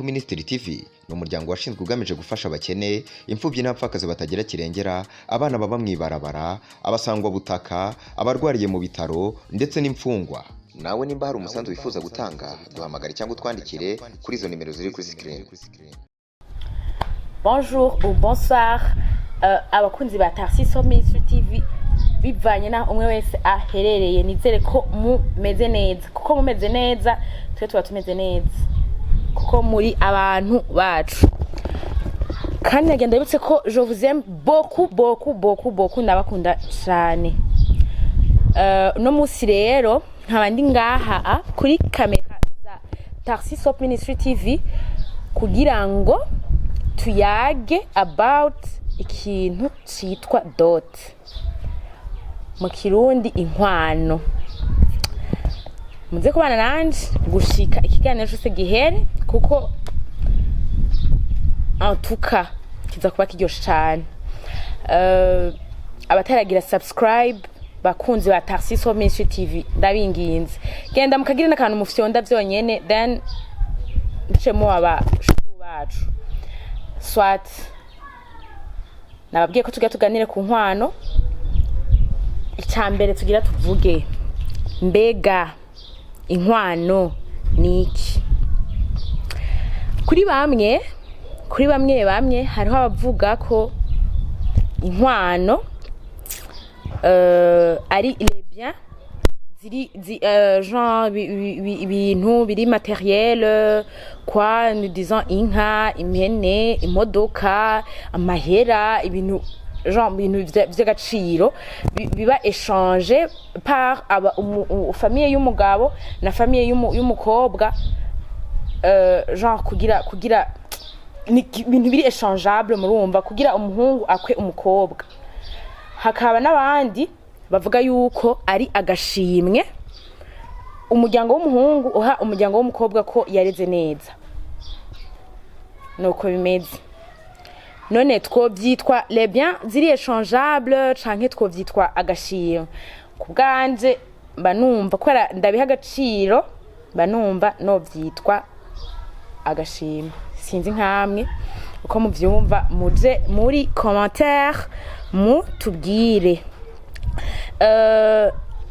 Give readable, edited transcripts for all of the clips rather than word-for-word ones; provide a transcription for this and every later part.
Minisitiri TV ni umuryango washinzwe ugamije gufasha abakene, imfubyi n'abapfakazi batagira kirengera, abana baba mu ibarabara, abasangwa butaka, abarwariye mu bitaro ndetse n'imfungwa. Nawe nimba hari umusanzu wifuza gutanga, duhamagare cyangwa utwandikire kuri izo nimero ziri kuri screen. Bonjour ou bonsoir abakunzi ba Tarsiso Ministry TV, bivanye na umwe wese aherereye, nizere ko mumeze neza, kuko mumeze neza twe tuba tumeze neza, kuko muri abantu bacu. Kandi nagenda bibutse ko je vous aime beaucoup, ndabakunda cyane. No musi rero nkaba ndi ngaha kuri kamera za Tarsiso Ministry TV kugira ngo tuyage about ikintu cyitwa dot, mu kirundi inkwano. Muze kubana nanje gushika ikiganiro cyose gihere, kuko antuka kiza kuba kiryoshe cyane. Abataragira subscribe bakunzi ba Tarsiso Ministry TV, ndabinginze genda mukagira n'akantu mufyonda byonyene, then ncemo abashu bacu swat. Nababwiye ko tugiye tuganire ku nkwano. Icyambere tugira tuvuge, mbega inkwano niki? Kuri bamwe hariho abavuga ko inkwano ari les biens genre ibintu biri matériel, quoi, nous disons inka, impene, imodoka, amahera, ibintu genre ibintu by'agaciro biba échangé par famille y'umugabo na famille y'umukobwa, genre kugira ibintu biri échangeable, murumva, kugira umuhungu akwe umukobwa. Hakaba n'abandi bavuga yuko ari agashimwe umuryango w'umuhungu uha umuryango w'umukobwa ko yareze neza. Nuko bimeze. None twobyitwa les biens ziri échangeable canke twobyitwa agashimwe? Kubwanje banumva ko ndabiha agaciro, banumva no byitwa agashimwe. Sinzi nkamwe uko muvyumva, muje muri commentaire mutubwire.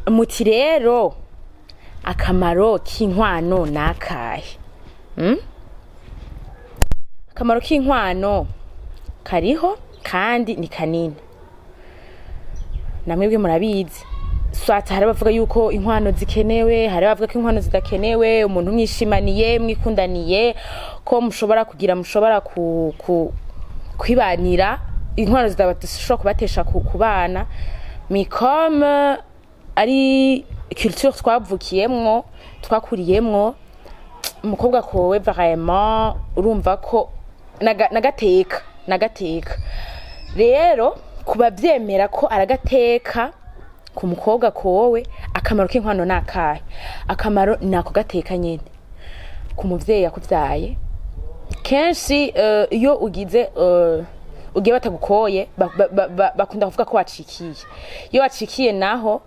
Muti rero akamaro k'inkwano nakahe? Akamaro k'inkwano kariho kandi ni kanini, namwebwe murabizi. Swata hari bavuga yuko inkwano zikenewe, hari bavuga ko inkwano zidakenewe. Umuntu mwishimaniye, mwikundaniye, ko mushobora kwibanira, inkwano zidashobora kubatesha kubana. Mais comme ari culture twavukiyemwo, twakuriyemwo, umukobwa kowe vraiment urumva ko nagateka. Rero kuba byemera ko aragateka ku mukobwa kowe, akamaro k'inkwano nakahe? Akamaro nako gateka nyene ku muvyeyi yakuvyaye. Kenshi iyo ugiye batagukoye bakunda kuvuga ko wacikiye. Iyo wacikiye naho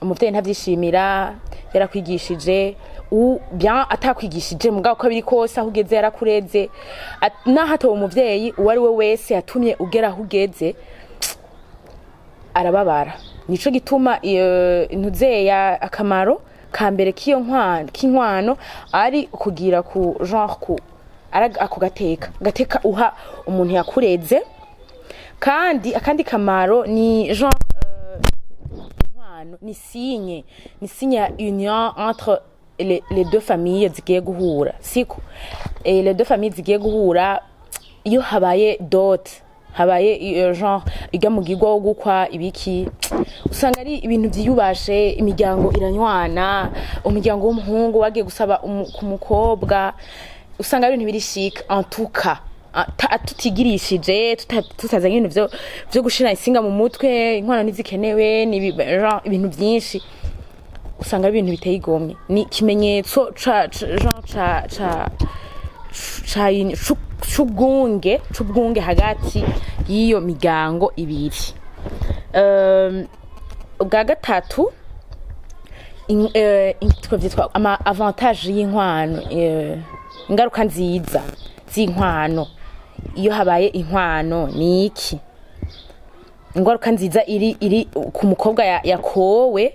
umuvyeyi ntavyishimira, yarakwigishije bien atakwigishije, mugabo ko biri kose aho ugeze yarakureze. Naho atawe umuvyeyi uwo ari we wese yatumye ugera aho ugeze arababara. Nico gituma intuzeya akamaro kambere k'inkwano ari kugira ku genre ako gateka uha umuntu yakureze. Kandi akandi kamaro ni genre inkwano ni signe ya union entre les deux familles zigiye guhura, siko les deux familles zigiye guhura. Iyo habaye dot, habaye genre igamugirwa wo gukwa ibiki, usanga ari ibintu byiyubashe, imiryango iranywana. Umuryango w'umuhungu wagiye gusaba ku mukobwa, usanga ari ibintu biri chic en tout cas, tutigirishije, tutazanye ibintu byo gushira insinga mu mutwe. Inkwano nizikenewe, ni ibintu byinshi, usanga ari ibintu biteye igomwe. Ni kimenyetso c'ubwunge hagati y'iyo miryango ibiri. Ubwa gatatu twavyitwa ama avantage y'inkwano. ingaruka nziza z'inkwano iyo habaye inkwano ni iki ingaruka nziza iri ku mukobwa yakowe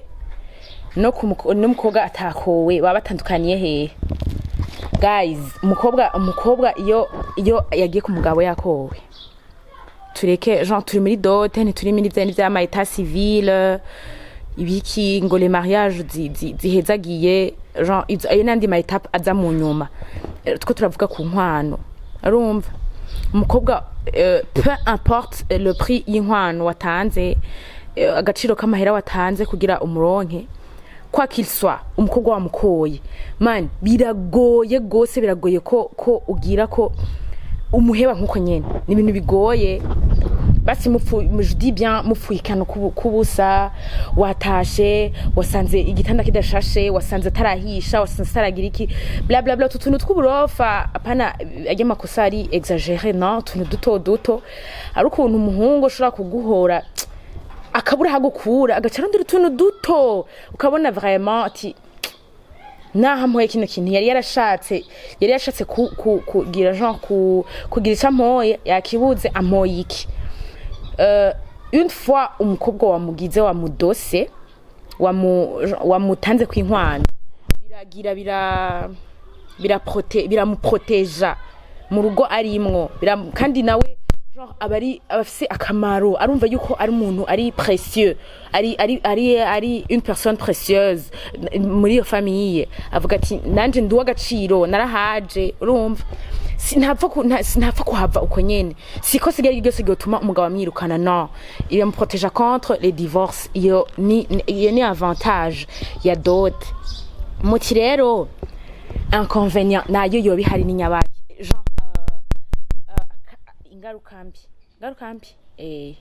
n'umukobwa atakowe baba batandukaniye hehe guys umukobwa iyo yagiye ku mugabo yakowe tureke genre turi muri dote ntituri muri vya ma état civil ibiki ngo les mariages zihezagiye genre ayo nandi ma étape aza mu nyuma two turavuga ku nkwano arumva umukobwa peu importe le prix y'inkwano watanze agaciro k'amahera watanze kugira umuronke kwa qu'il soit umukobwa wamukoye man biragoye gose biragoye ko ugira ko umuheba nkuko nyene ni ibintu bigoye basi je dis bien mupfuikana kubusa watashe wasanze igitanda kidashashe wasanze atarahisha wasanze ataragira iki bla bla bla tutuntu tw'uburofa apana ajya makosa ari exagéré non tuntu duto ari ukuntu umuhungu ushobora kuguhora akabura hagukura agacarondera utuntu duto ukabona vraiment ati nahampoye kino kintu yari yarashatse kugira genre kugira icampoye yakibuze ampoye iki une fois umukobwa wamugize wamudose wamutanze kw'inkwano biramuproteja mu rugo arimwo kandi nawe genre abafise akamaro arumva yuko ari umuntu ari précieux ari une personne précieuse muri iyo famille avuga ati nanje ndi w'agaciro narahaje urumva sinapfa kuhava uko nyene siko sigaye ryose gituma umugabo amwirukana non il me protège contre les divorces iyo ni avantage ya dot muti rero inconvénient nayo yo bihari ni nyabaki genre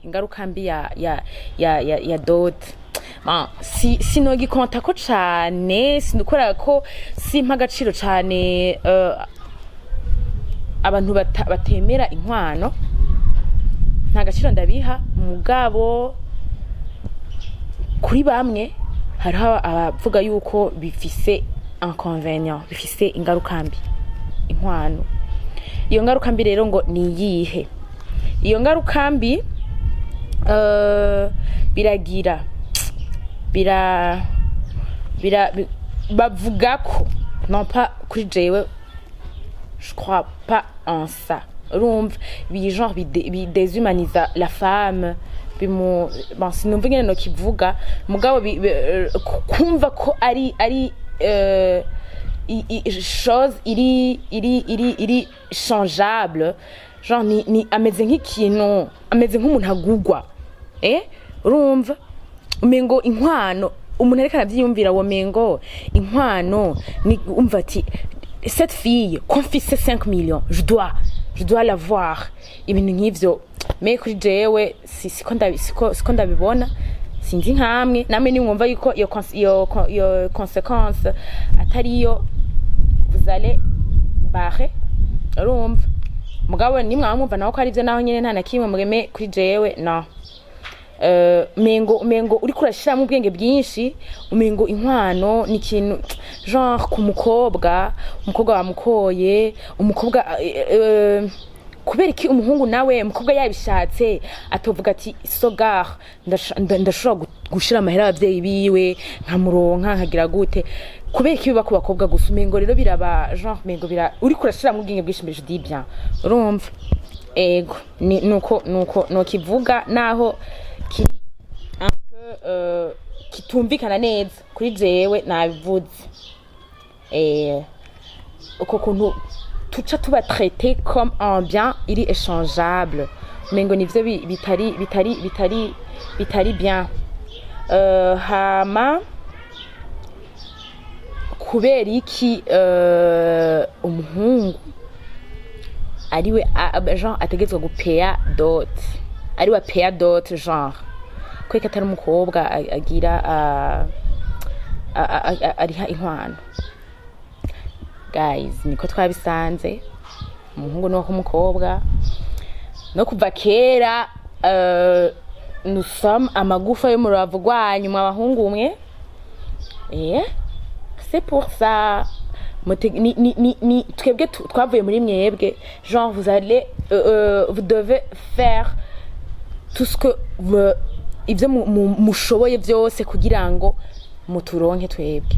ingaruka mbi ya dot sinogikonta ko cane sinukora ko simpa agaciro cane abantu batemera inkwano nta gaciro ndabiha mugabo kuri bamwe hariho abavuga yuko bifise inconvénient bifise ingaruka mbi inkwano iyo ngaruka mbi rero ngo ni yihe iyo ngaruka mbi biragira bavuga ko non pas kuri jewe je crois pas en ça rumva genre bidéshumanisa la femme bon sinumva ngene no kivuga mugabo kumva ko ari chose iri changeable genre ni ameze nk'ikintu ameze nk'umuntu agugwa urumva umengo inkwano umuntu ariko aravyiyumvira wo mengo inkwano ni umva ati cette fille confisque 5 millions je dois l'avoir ibintu nk'ivyo mais kuri jewe siko ndabibona sinzi nkamwe namwe ni mwumva yuko iyo conséquence atariyo vous allez barrer urumva mugabo ni mwamumva naho ko ari byo naho nyene nta nakimwe mugeme kuri jewe no mengo uri kurashira mu bwenge bwinshi umengo inkwano ni ikintu genre ku umukobwa wamukoye umukobwa kubera iki umuhungu nawe umukobwa yabishatse atovuga ati sogar ndashobora gushira amahera abavyeyi biwe nkamuronka nkagira gute kubera iki biba ku bakobwa gusa umengo rero biraba genre mengo uri kurashira mu bwenge bwinshi mbere je dis bien urumva ego nuko kivuga naho kiri un peu kitumvikana neza kuri jewe nabivuze uko kuntu tuca tuba traité comme un bien iri échangeable mengo nivyo bitari bien hama kubera iki umuhungu ariwe genre ategetswe gupeya dot ariwe peya dot genre kweka atari umukobwa agira ariha inkwano guys niko twabisanze umuhungu no kumukobwa no kuva kera nous sommes amagufa yo muravu gwanyu mwabahungu umwe c'est pour ça ni twebwe twavuye muri mwebwe genre vous devez faire tout ce que ivyo mushoboye vyose kugira ngo muturonke twebwe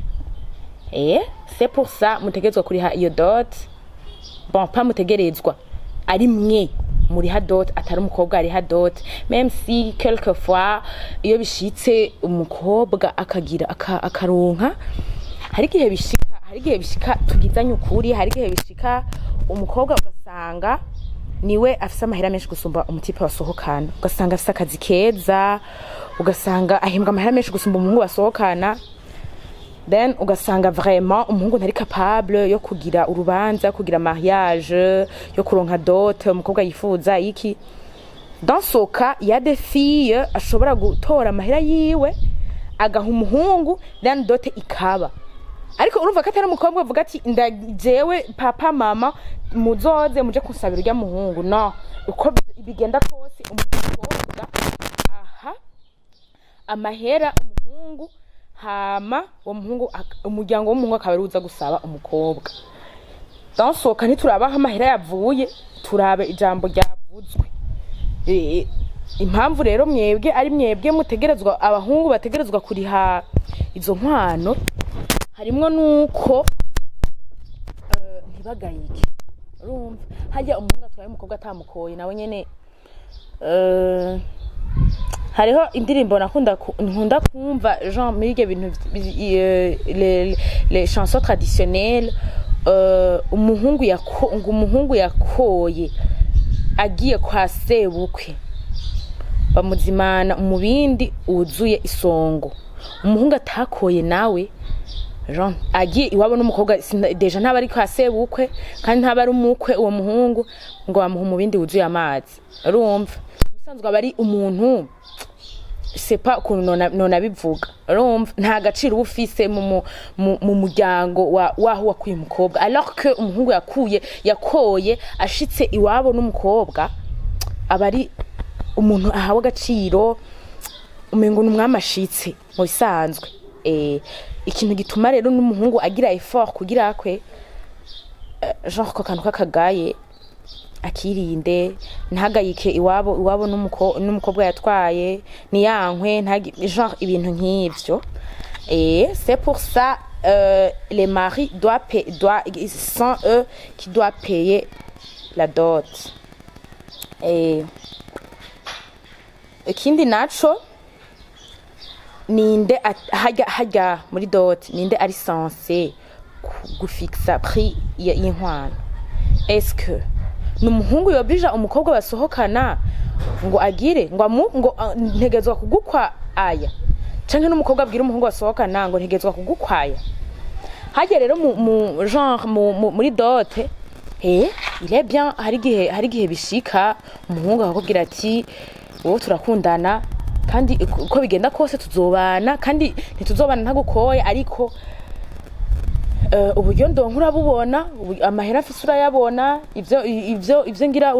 c'est pour ça mutegerezwa kuriha iyo dot bon pas mutegerezwa ari mwe muri ha dot atari umukobwa ari ha dot même si quelquefois iyo bishitse umukobwa akagira akaronka hari igihe bishika tugizanye ukuri hari igihe bishika umukobwa ugasanga niwe afise amahera menshi gusumba umutipe wasohokana ugasanga afise akazi keza ugasanga ahembwa amahera menshi gusumba umuhungu wasohokana then ugasanga vraiment umuhungu ntari capable yo kugira urubanza kugira mariage yo kuronka dot umukobwa yifuza iki dans ce cas il y a des filles ashobora gutora amahera yiwe agaha umuhungu then dot ikaba ariko urumva ko atari umukobwa avuga ati ndajewe papa mama muzoze muje kunsabira urya muhungu no uko bigenda kose umukobwa aha amahera umuhungu hama uwo muhungu umuryango w'umuhungu akabaruza gusaba umukobwa dansoka ntiturabaho amahera yavuye turabe ijambo ryavuzwe impamvu rero mwebwe ari mwebwe mutegerezwa abahungu bategerezwa kuriha izo nkwano harimwo nuko ntibagayike urumva hajya umuhungu atwaye umukobwa atamukoye nawe nyene hariho indirimbo nkunda kumva genre muri ibyo bintu les chansons traditionnelles umuhungu yakoye agiye kwa sebukwe bamuzimana mu bindi uzuye isongo umuhungu atakoye nawe Jean agiye iwabo n'umukobwa deja ntaba ari kwa sebukwe kandi ntaba ari umukwe uwo muhungu ngo bamuha mu bindi wuzuye amazi urumva bisanzwe abari umuntu c'est pas ukuntu nona bivuga urumva nta gaciro ubufise mu muryango waho wakuye umukobwa alors que umuhungu yakoye ashitse iwabo n'umukobwa abari umuntu ahawe agaciro umengo n'umwamashitse mu bisanzwe ikintu gituma rero n'umuhungu agira effort kugira akwe genre ko kantu kakagaye akirinde ntagayike iwabo n'umukobwa yatwaye ni yankwe genre ibintu nk'ivyo c'est pour ça les maris sont eux qui doivent payer la dot ikindi naco ninde hajya muri dot ninde ari censé gufixa prix y'inkwano est-ce que numuhungu yobija umukobwa basohokana ngo agire ngo ntegezwa kugukwa aya canke n'umukobwa abwira umuhungu basohokana ngo ntegezwa kugukwaya hajya rero mu genre muri dot il est bien hari gihe bishika umuhungu akakubwira ati wowe turakundana kandi uko bigenda kose tuzobana kandi ntituzobana ntagukoye ariko uburyo ndonkura bubona amahera afise urayabona ivyo ngira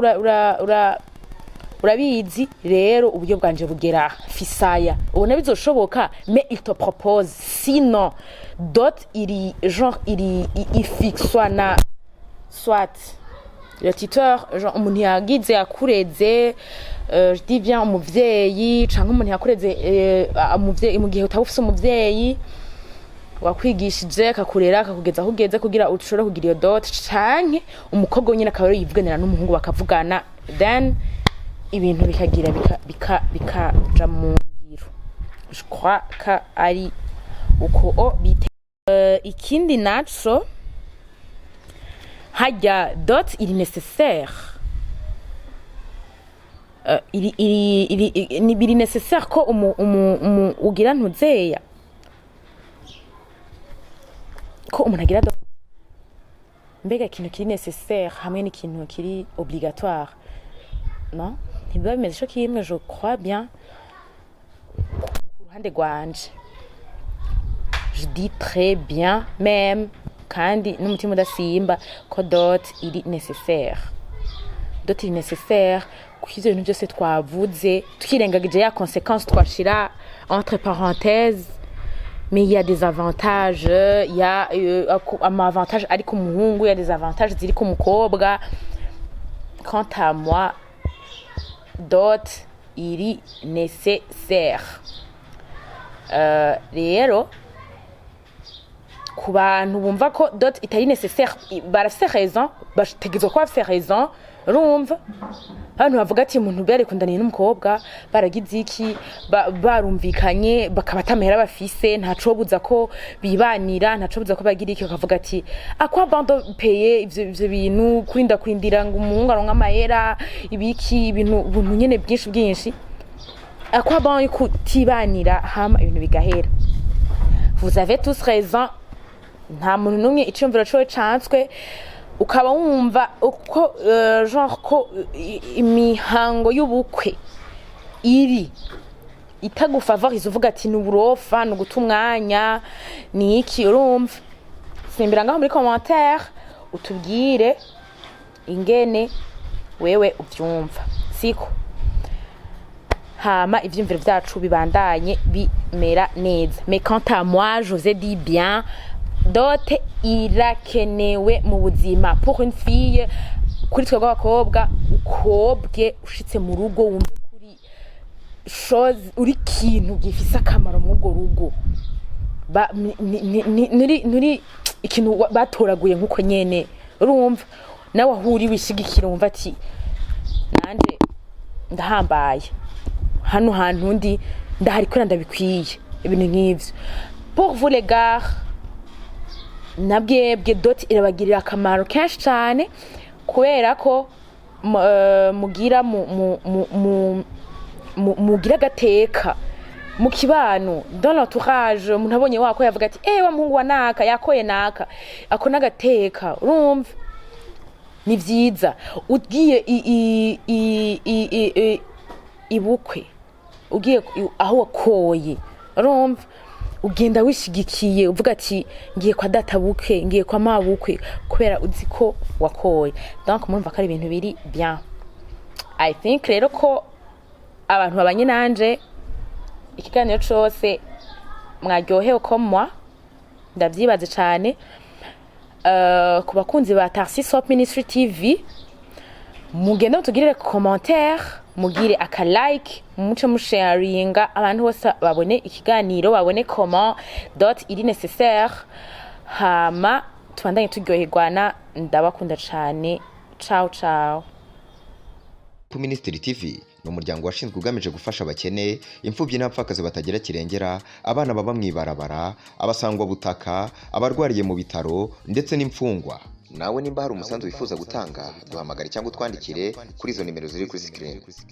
urabizi rero uburyo bwanje bugera fisaya ubona bizoshoboka mais il te propose sinon dot iri genre ifixwa na soit le tuteur genre umuntu yagize akureze je dis bien umuvyeyi canke umuntu yakureze umuvyeyi mu gihe utafise umuvyeyi wakwigishije akakurera akakugeza kugeze kugira ushobore kugira iyo dot canke umukobwa nyine akaba yivuganira n'umuhungu bakavugana then ibintu bikagira bikaja mu ngiro je crois que ari uko bite ikindi naco hajya dot il nécessaire ni biri nécessaire ko ugira ntuzeya ko umuntu agira dot mbega ikintu kiri nécessaire hamwe n'ikintu kiri obligatoire non ntibiba bimeze co kimwe je crois bien ku ruhande rwanje je dis très bien même kandi n'umutima udasimba ko dot iri nécessaire dot iri nécessaire kuko ibintu byose twavuze tukirengagije ya conséquence twashira entre parenthèses mais il y a des avantages, il y a amavantage ari ku muhungu, il y a des avantages ziri ku mukobwa. Quant à moi, dot iri nécessaire. Rero ku bantu bumva ko dot itari nécessaire barafise raison, bategezwa ko bafise raison, urumva abantu bavuga ati umuntu berekundaniye n'umukobwa baragize iki barumvikanye bakabatamera bafise ntaco buza ko bibanira, ntaco buza ko bagira iki, bakavuga ati akwa bando payer ivyo bintu kurindira ngo umuhungu aronka amahera ibiki ibintu nyene byinshi akwa bando kutibanira hama ibintu bigahera. Vous avez tous raison, nta muntu numwe iciyumviro cowe canswe ukaba wumva uko genre ko imihango y'ubukwe iri itagufavoriza uvuga ati n'uburofa no guta umwanya ni iki, urumva simbira ngaho muri commentaire utubwire ingene wewe uvyumva siko hama ivyumviro vyacu bibandanye bimera neza. Mais quant à moi, je vous ai dit bien, dot irakenewe mu buzima pour une fille. Kuri twebwe abakobwa ukobwe ushitse mu rugo wumve kuri chose uri kintu gifise akamaro mu rugo rugo nuri ikintu batoraguye nkuko nyene, urumva nawe ahuri wishigikira wumva ati nanje ndahambaye hano hantu ndi ndahari kuri ndabikwiye ibintu nk'ivyo. Pour vous les gars, nabwebwe dot irabagirira akamaro kenshi cyane kubera ko mugira mugira gateka mu kibano dans l'entourage. Umuntu abonye wako yavuga ati wa muhungu wa naka yakoye naka ako nagateka, urumva ni vyiza. Ugiye ibukwe ugiye aho wakoye, urumva ugenda wishigikiye uvuga ati ngiye kwa data bukwe ngiye kwa mabukwe kubera uzi ko wakoye. Donc murumva ko ari ibintu biri bien. I think rero ko abantu babanye nanje ikiganiro cyose mwaryohewe ko moi ndavyibaze cyane. Ku bakunzi ba Tarsis Hope Ministry TV mugende mutugirire commentaire, mugire aka like, muce musharinga abantu bose babone ikiganiro, babone comment dot iri nécessaire, hama tubandanye turyoherwana. Ndabakunda cyane. Ciao ciao. Ministry TV ni umuryango washinzwe ugamije gufasha abakene, imfubyi n'abapfakazi batagira kirengera, abana baba mwibarabara, abasangwa butaka, abarwariye mu bitaro ndetse n'imfungwa. Nawe nimba hari umusanzu wifuza gutanga duhamagare cyangwa utwandikire kuri izo nimero ziri kuri screen.